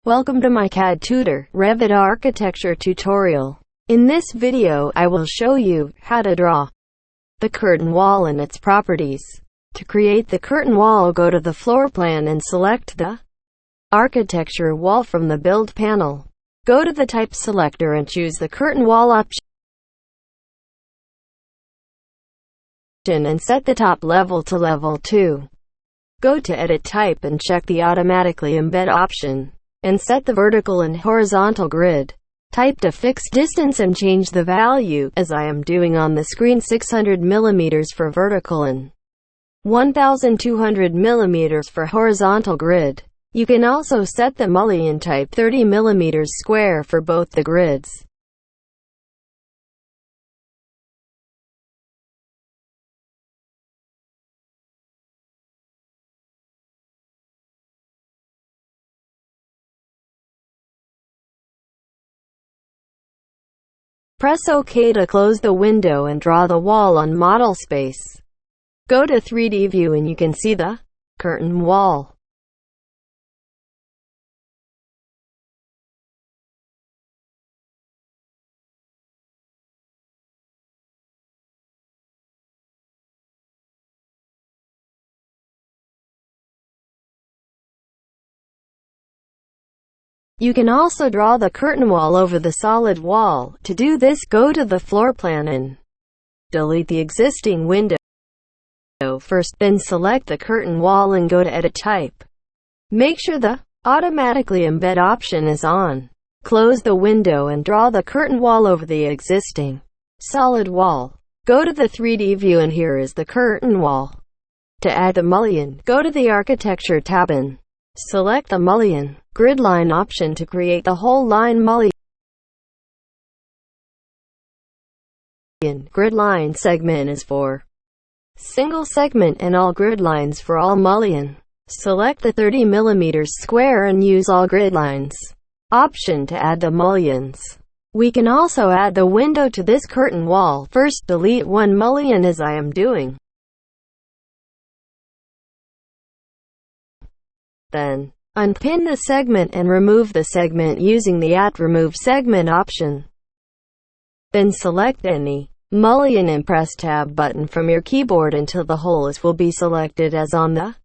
Welcome to my CAD Tutor Revit architecture tutorial. In this video, I will show you how to draw the curtain wall and its properties. To create the curtain wall, go to the floor plan and select the architecture wall from the build panel. Go to the type selector and choose the curtain wall option and set the top level to level 2. Go to edit type and check the automatically embed option, and set the vertical and horizontal grid type to fixed distance and change the value, as I am doing on the screen, 600 mm for vertical and 1200 mm for horizontal grid. You can also set the mullion type 30 mm square for both the grids. Press OK to close the window and draw the wall on model space. Go to 3D view and you can see the curtain wall. You can also draw the curtain wall over the solid wall. To do this, go to the floor plan and delete the existing window first, then select the curtain wall and go to edit type. Make sure the automatically embed option is on. Close the window and draw the curtain wall over the existing solid wall. Go to the 3D view and here is the curtain wall. To add the mullion, go to the architecture tab and select the mullion grid line option to create the whole line mullion. Grid line segment is for single segment and all grid lines for all mullion. Select the 30 mm square and use all grid lines option to add the mullions. We can also add the window to this curtain wall. First, delete one mullion as I am doing. Then unpin the segment and remove the segment using the Remove Segment option. Then select any mullion and press Tab button from your keyboard until the whole will be selected as on the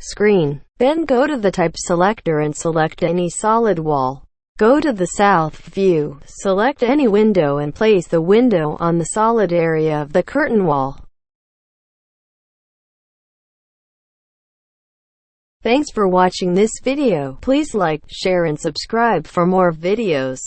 screen. Then go to the type selector and select any solid wall. Go to the south view, select any window and place the window on the solid area of the curtain wall. Thanks for watching this video. Please like, share and subscribe for more videos.